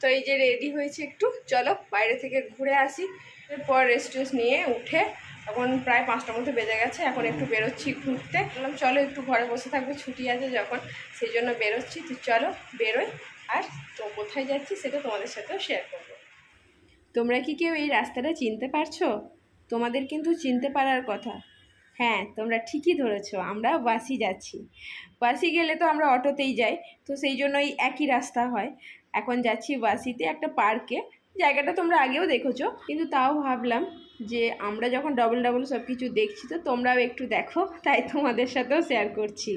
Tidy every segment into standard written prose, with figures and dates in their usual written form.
তো এই যে রেডি হয়েছে, একটু চলো বাইরে থেকে ঘুরে আসি। এরপর রেস্ট নিয়ে উঠে এখন প্রায় 5টার মধ্যে বেজে গেছে, এখন একটু বেরোচ্ছি ঘুরতে। বললাম চলো একটু ঘরে বসে থাকবো, ছুটি আছে যখন, সেই জন্য বেরোচ্ছি। তো চলো বেরোই, আর তো কোথায় যাচ্ছি সেটা তোমাদের সাথেও শেয়ার করবো। তোমরা কি কেউ এই রাস্তাটা চিনতে পারছো? তোমাদের কিন্তু চিনতে পারার কথা। হ্যাঁ, তোমরা ঠিকই ধরেছো, আমরা বাসি যাচ্ছি। বাসি গেলে তো আমরা অটোতেই যাই, তো সেই জন্যই একই রাস্তা হয়। এখন যাচ্ছি বাসিতে একটা পার্কে। জায়গাটা তোমরা আগেও দেখেছো, কিন্তু তাও ভাবলাম যে আমরা যখন ডবল ডবল সব কিছু দেখছি, তো তোমরাও একটু দেখো, তাই তোমাদের সাথেও শেয়ার করছি।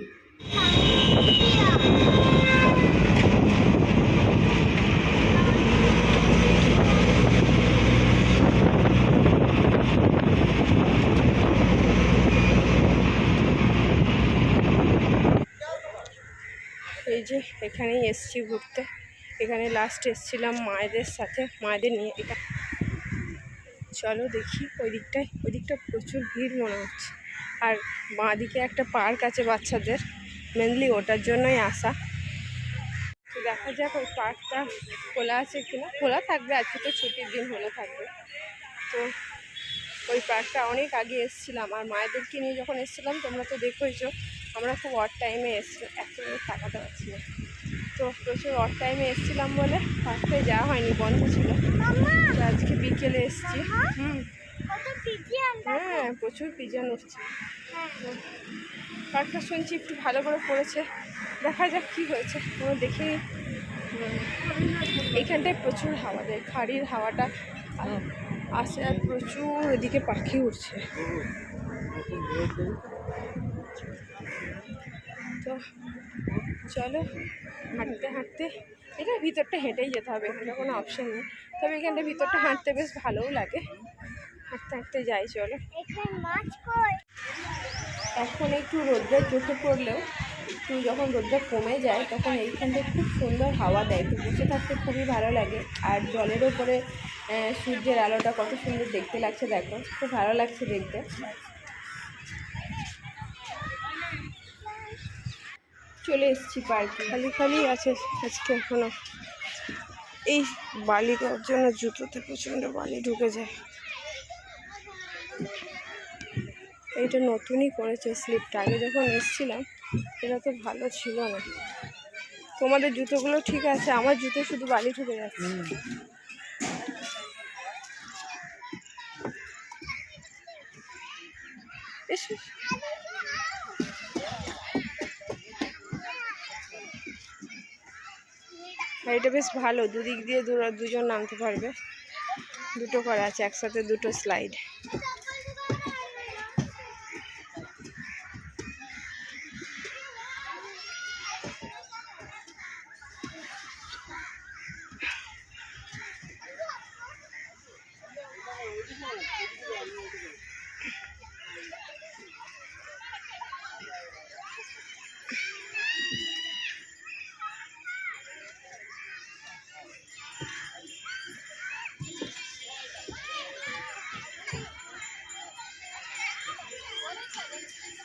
এই যে এখানেই এসছি ঘুরতে। এখানে লাস্ট এসছিলাম মায়েদের সাথে, মায়েদের নিয়ে। এটা চলো দেখি ওই দিকটা প্রচুর ভিড় মনে হচ্ছে। আর বাঁ দিকে একটা পার্ক আছে বাচ্চাদের, মেনলি ওটার জন্যই আসা। তো দেখা যাক ওই পার্কটা খোলা আছে কিনা। খোলা থাকবে, আজকে তো ছুটির দিন, হলে থাকবে। তো ওই পার্কটা অনেক আগে এসেছিলাম, আর মায়েদেরকে নিয়ে যখন এসেছিলাম তোমরা তো দেখোইছো, আমরা খুব অড টাইমে এসেছিলাম, একটু তাকাতে পারছি না। তো প্রচুর অড টাইমে এসেছিলাম বলে পার্কটায় যাওয়া হয়নি, বন্ধ ছিল। তো আজকে বিকেলে এসেছি। হ্যাঁ, প্রচুর পিজন উঠছে। তো পার্কটা শুনছি একটু ভালো করে পড়েছে, দেখা যাক কী হয়েছে। আমরা দেখি এইখানটায় প্রচুর হাওয়া দেয়, খাড়ির হাওয়াটা আসে, আর প্রচুর এদিকে পাখি উঠছে। তো চলো হাঁটতে হাঁটতে, এটা ভিতরটা হেঁটেই যেতে হবে, এখানে কোনো অপশান নেই। তবে এখানটা ভিতরটা হাঁটতে বেশ ভালোও লাগে, হাঁটতে হাঁটতে যাই। চলো, এখন একটু রোদ্রের চোখে পড়লেও একটু যখন রোদ্র কমে যায় তখন এইখানটায় খুব সুন্দর হাওয়া দেয়, তো বসে থাকতে খুবই ভালো লাগে। আর জলের ওপরে সূর্যের আলোটা কত সুন্দর দেখতে লাগছে, দেখো খুব ভালো লাগছে দেখতে। চলে এসেছি পার্কে, খালি আছে আজকে এখনো। এই বালিটার জন্য জুতোতে প্রচণ্ড বালি ঢুকে যায়। এইটা নতুনই করেছে স্লিপটা, আগে যখন এসেছিলাম এটা তো ভালো ছিল না। তোমাদের জুতোগুলো ঠিক আছে, আমার জুতো শুধু বালি ঢুকে যাচ্ছে। এটা বেশ ভালো, দুদিক দিয়ে দুজন নামতে পারবে, দুটো করা আছে একসাথে, দুটো স্লাইড।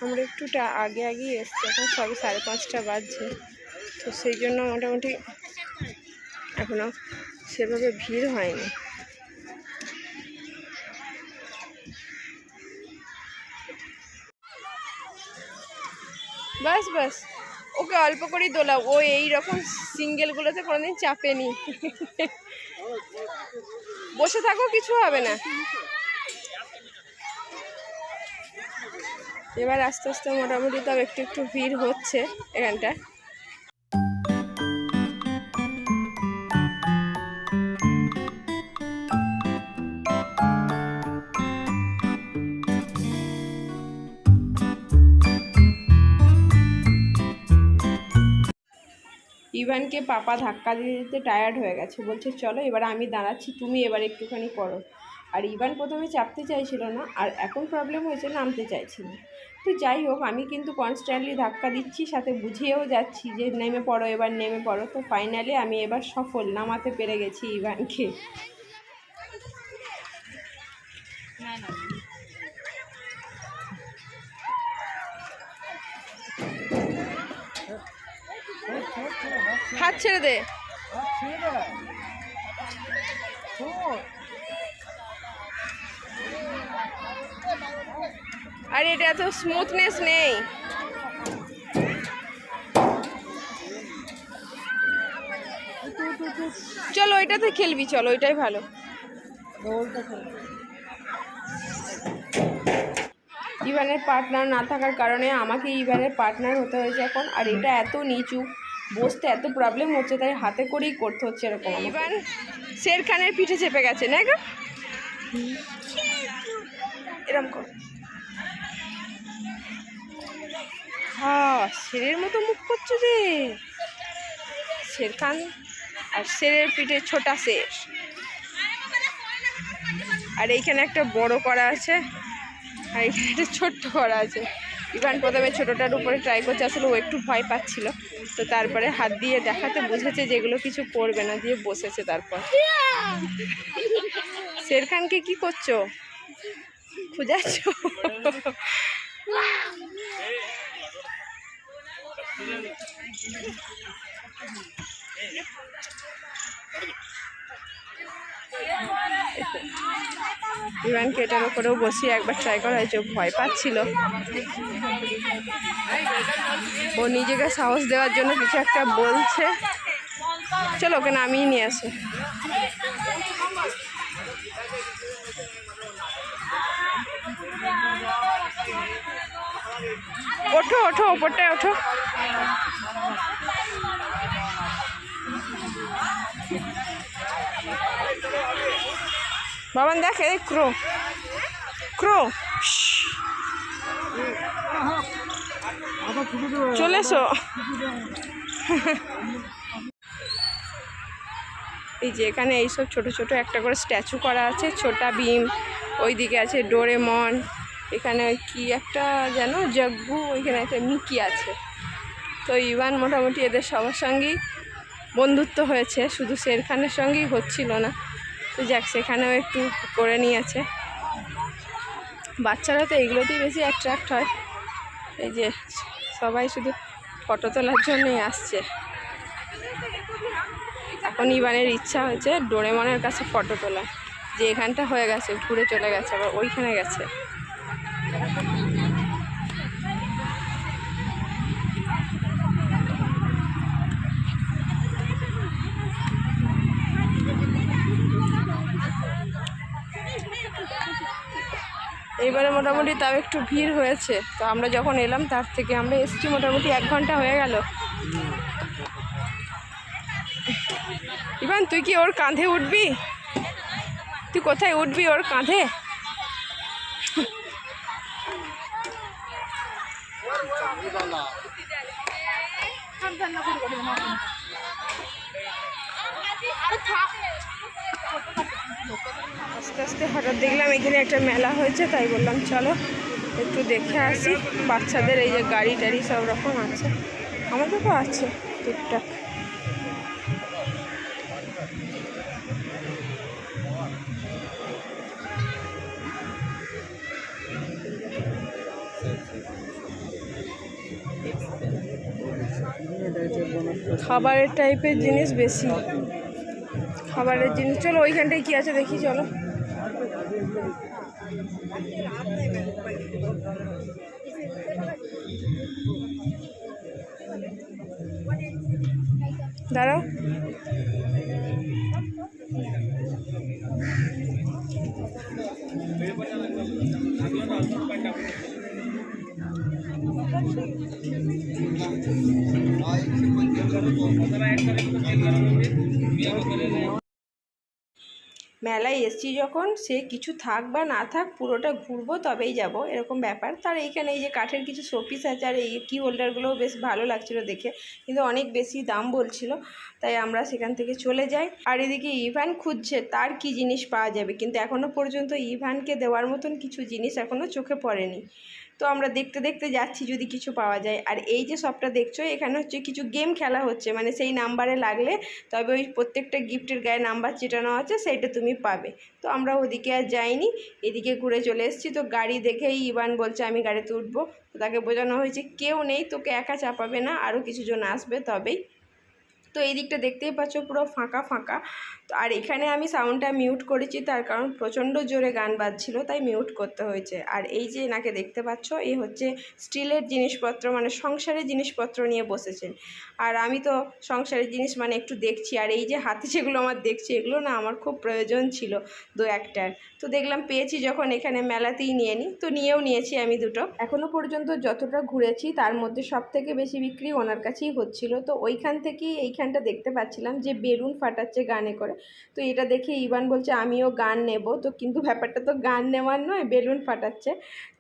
আমরা একটুটা আগেই এসছি, এখন সবই 5:30 বাজছে, তো সেই জন্য মোটামুটি এখনো সেভাবে ভিড় হয়নি। বাস ওকে অল্প করেই দোলাও, ও এইরকম সিঙ্গেলগুলোতে কোনোদিন চাপেনি। বসে থাকো, কিছু হবে না। এবার আস্তে আস্তে মোটামুটি তাও একটু ভিড় হচ্ছে এখানটা। ইভানকে পাপা ধাক্কা দিতে টায়ার্ড হয়ে গেছে, বলছে চলো এবার আমি দাঁড়াচ্ছি, তুমি এবার একটুখানি করো। আর ইভান প্রথমে চাপতে চাইছিল না, আর এখন প্রবলেম হয়েছে নামতে চাইছি না। তো যাই হোক, আমি কিন্তু কনস্ট্যান্টলি ধাক্কা দিচ্ছি, সাথে বুঝিয়েও যাচ্ছি যে নেমে পড়ো, এবার নেমে পড়ো। তো ফাইনালি আমি এবার সফল, নামাতে পেরে গেছি ইভানকে। হাত ছেড়ে দে। আর এটা তো স্মুথনেস নেই। চলো ওইটাতে খেলবি, চলো ওইটাই ভালো। ইভানের পার্টনার না থাকার কারণে আমাকে ইভানের পার্টনার হতে হয়েছে এখন। আর এটা এত নিচু, বসতে এত প্রবলেম হচ্ছে, তাই হাতে করেই করতে হচ্ছে এরকম। ইভান শের খানের পিঠে চেপে গেছে না গো, এরকম কর। হ্যাঁ, শেরের মতো মুখ করছো যে। শের খান আর শেরের পিঠে ছোটা শের। আর এইখানে একটা বড় করা আছে, আর এখানে একটা ছোট্ট করা আছে। ইভান প্রথমে ছোটোটার উপরে ট্রাই করছে, আসলে ও একটু ভয় পাচ্ছিল, তো তারপরে হাত দিয়ে দেখাতে বুঝেছে যেগুলো কিছু করবে না, দিয়ে বসেছে। তারপর শের খানকে কি করছো, খুঁজাচ্ছ? ইভানকে এটার উপরেও বসিয়ে একবার ট্রাই করা হয়েছে, ভয় পাচ্ছিল। ও নিজেকে সাহস দেওয়ার জন্য কিছু একটা বলছে। চলো ওকে নামিয়ে নিয়ে আসে। ওঠো ওঠো, ওপরটায় ওঠো। বাবান দেখ, এই ক্রো ক্রো, চলে এসো। এই যে এখানে এইসব ছোট ছোট একটা করে স্ট্যাচু করা আছে, ছোটা ভীম, ওইদিকে আছে ডোরেমন, এখানে কি একটা যেন জগ্গু, ওইখানে একটা মিকি আছে। তো ইভান মোটামুটি এদের সবার সঙ্গেই বন্ধুত্ব হয়েছে, শুধু শের খানের সঙ্গেই হচ্ছিল না। তো যাক, সেখানেও একটু করে নিয়েছে। বাচ্চারা তো এইগুলোতেই বেশি অ্যাট্রাক্ট হয়। এই যে সবাই শুধু ফটো তোলার জন্যই আসছে। এখন ইভানের ইচ্ছা হয়েছে ডোরেমনের কাছে ফটো তোলা, যে এখানটা হয়ে গেছে, ঘুরে চলে গেছে, আবার ওইখানে গেছে। এইবারে মোটামুটি তাও একটু ভিড় হয়েছে। তো আমরা যখন এলাম তার থেকে আমরা এসেছি মোটামুটি 1 ঘন্টা হয়ে গেল। ইভান তুই কি ওর কাঁধে উঠবি? তুই কোথায় উঠবি ওর কাঁধে? আস্তে আস্তে হঠাৎ দেখলাম এখানে একটা মেলা হয়েছে, তাই বললাম চলো একটু দেখে আসি। বাচ্চাদের এই যে গাড়ি টাড়ি সব রকম আছে, আমাদের তো আছে টুকটাক। খাবারের টাইপের জিনিস বেশি, খাবারের জিনিস। চলো ওইখানটায় কি আছে দেখি, চলো। দাঁড়াও, মেলায় এসছি যখন, সে কিছু থাক বা না থাক পুরোটা ঘুরবো তবেই যাব, এরকম ব্যাপার। তার এইখানে এই যে কাঠের কিছু শোপিস আছে, আর এই কি হোল্ডারগুলোও বেশ ভালো লাগছিলো দেখে, কিন্তু অনেক বেশি দাম বলছিল, তাই আমরা সেখান থেকে চলে যাই। আর এদিকে ইভান খুঁজছে তার কি জিনিস পাওয়া যাবে, কিন্তু এখনও পর্যন্ত ইভানকে দেওয়ার মতন কিছু জিনিস এখনও চোখে পড়েনি। তো আমরা দেখতে দেখতে যাচ্ছি যদি কিছু পাওয়া যায়। আর এই যে সবটা দেখছো, এখানে হচ্ছে কিছু গেম খেলা হচ্ছে, মানে সেই নাম্বারে লাগলে তবে ওই প্রত্যেকটা গিফটের গায়ে নাম্বার চেটানো আছে, সেইটা তুমি পাবে। তো আমরা ওদিকে আর যাইনি, এদিকে ঘুরে চলে এসেছি। তো গাড়ি দেখেই ইভান বলছে আমি গাড়িতে উঠবো। তো তাকে বোঝানো হয়েছে কেউ নেই, তোকে একা চাপাবে না, আরও কিছু জন আসবে তবেই। তো এই দিকটা দেখতেই পাচ্ছ পুরো ফাঁকা ফাঁকা। তো আর এখানে আমি সাউন্ডটা মিউট করেছি, তার কারণ প্রচণ্ড জোরে গান বাজছিল, তাই মিউট করতে হয়েছে। আর এই যে এনাকে দেখতে পাচ্ছ, এই হচ্ছে স্টিলের জিনিসপত্র, মানে সংসারের জিনিসপত্র নিয়ে বসেছেন। আর আমি তো সংসারের জিনিস মানে একটু দেখছি। আর এই যে হাতে যেগুলো আমার দেখছি, এগুলো না আমার খুব প্রয়োজন ছিল দু একটার। তো দেখলাম পেয়েছি যখন এখানে মেলাতেই নিয়ে নিই, তো নিয়েও নিয়েছি আমি দুটো। এখনও পর্যন্ত যতটা ঘুরেছি তার মধ্যে সব থেকে বেশি বিক্রি ওনার কাছেই হচ্ছিল। তো ওইখান থেকেই এইখানটা দেখতে পাচ্ছিলাম যে বেলুন ফাটাচ্ছে গানে করে। তো এটা দেখে ইভান বলছে আমিও গান নেব। তো কিন্তু ব্যাপারটা তো গান নেওয়ার নয়, বেলুন ফাটাচ্ছে।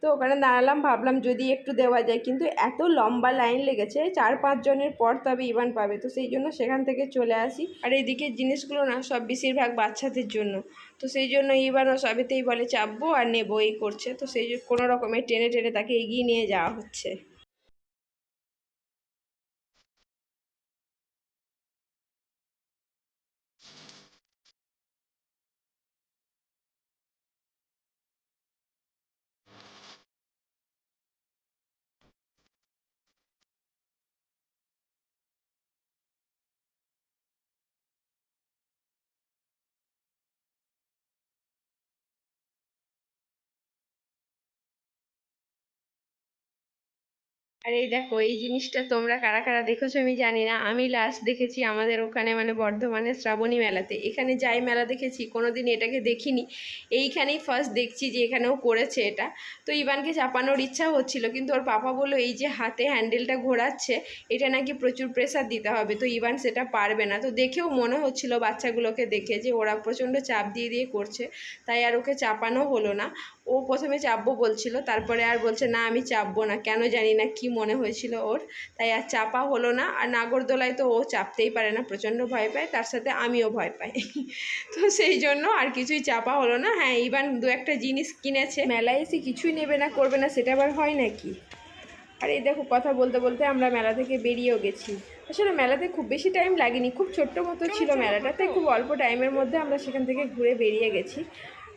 তো ওখানে দাঁড়ালাম, ভাবলাম যদি একটু দেওয়া যায়, কিন্তু এত লম্বা লাইন লেগেছে, 4-5 জনের পর তবে ইভান পাবে। তো সেই জন্য সেখান থেকে চলে আসি। আর এইদিকে জিনিসগুলো না সব বেশিরভাগ বাচ্চাদের জন্য। তো সেই জন্য ইভানও সবেতেই বলে চাপবো আর নেবো, এই করছে। তো সেই কোনো রকমের টেনে টেনে তাকে এগিয়ে নিয়ে যাওয়া হচ্ছে। আর এই দেখো, এই জিনিসটা তোমরা কারা কারা দেখেছো আমি জানি না। আমি লাস্ট দেখেছি আমাদের ওখানে, মানে বর্ধমানের শ্রাবণী মেলাতে। এখানে যাই মেলা দেখেছি, কোনোদিন এটাকে দেখিনি। এইখানেই ফার্স্ট দেখছি যে এখানেও করেছে এটা। তো ইভানকে চাপানোর ইচ্ছা হচ্ছিল, কিন্তু ওর পাপা বললো এই যে হাতে হ্যান্ডেলটা ঘোরাচ্ছে, এটা নাকি প্রচুর প্রেসার দিতে হবে, তো ইভান সেটা পারবে না। তো দেখেও মনে হচ্ছিল বাচ্চাগুলোকে দেখে যে ওরা প্রচণ্ড চাপ দিয়ে দিয়ে করছে, তাই আর ওকে চাপানো হলো না। ও প্রথমে চাপবো বলছিল, তারপরে আর বলছে না আমি চাপবো না, কেন জানি না কি মনে হয়েছিল ওর, তাই আর চাপা হলো না। আর নাগরদোলায় তো ও চাপতেই পারে না, প্রচণ্ড ভয় পায়, তার সাথে আমিও ভয় পাই। তো সেই জন্য আর কিছুই চাপা হলো না। হ্যাঁ, ইভান দু একটা জিনিস কিনেছে। মেলায় এসে কিছুই নেবে না করবে না, সেটা আবার হয় নাকি। আর এই দেখো, কথা বলতে বলতে আমরা মেলা থেকে বেরিয়েও গেছি। আসলে মেলাতে খুব বেশি টাইম লাগেনি, খুব ছোট্ট মতো ছিল মেলাটা, তাই খুব অল্প টাইমের মধ্যে আমরা সেখান থেকে ঘুরে বেরিয়ে গেছি।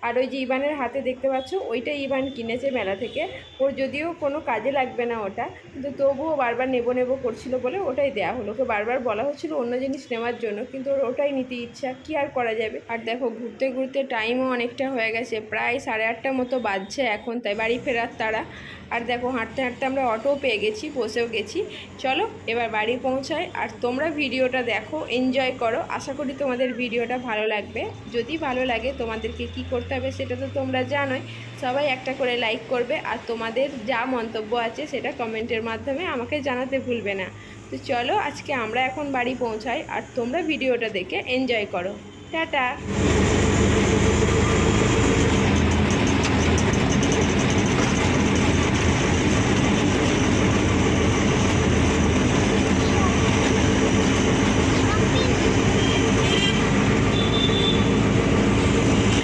আর ওই যে ইভানের হাতে দেখতে পাচ্ছ, ওইটাই ইভান কিনেছে মেলা থেকে। ওর যদিও কোনো কাজে লাগবে না ওটা, কিন্তু তবুও বারবার নেবো নেবো করছিল বলে ওটাই দেওয়া হলো। ওকে বারবার বলা হচ্ছিল অন্য জিনিস নেওয়ার জন্য, কিন্তু ওর ওটাই নিতে ইচ্ছা, কী আর করা যাবে। আর দেখো, ঘুরতে ঘুরতে টাইমও অনেকটা হয়ে গেছে, প্রায় 8:30 মতো বাজছে এখন, তাই বাড়ি ফেরার তাড়া। আর দেখো, হাঁটতে হাঁটতে আমরা অটোও পেয়ে গেছি, বসেও গেছি। চলো এবার বাড়ি পৌঁছাই। আর তোমরা ভিডিওটা দেখো, এনজয় করো। আশা করি তোমাদের ভিডিওটা ভালো লাগবে। যদি ভালো লাগে তোমাদেরকে কি করতে হবে সেটা তো তোমরা জানোই। সবাই একটা করে লাইক করবে, আর তোমাদের যা মন্তব্য আছে সেটা কমেন্টের মাধ্যমে আমাকে জানাতে ভুলবে না। তো চলো আজকে আমরা এখন বাড়ি পৌঁছাই, আর তোমরা ভিডিওটা দেখে এনজয় করো। টাটা।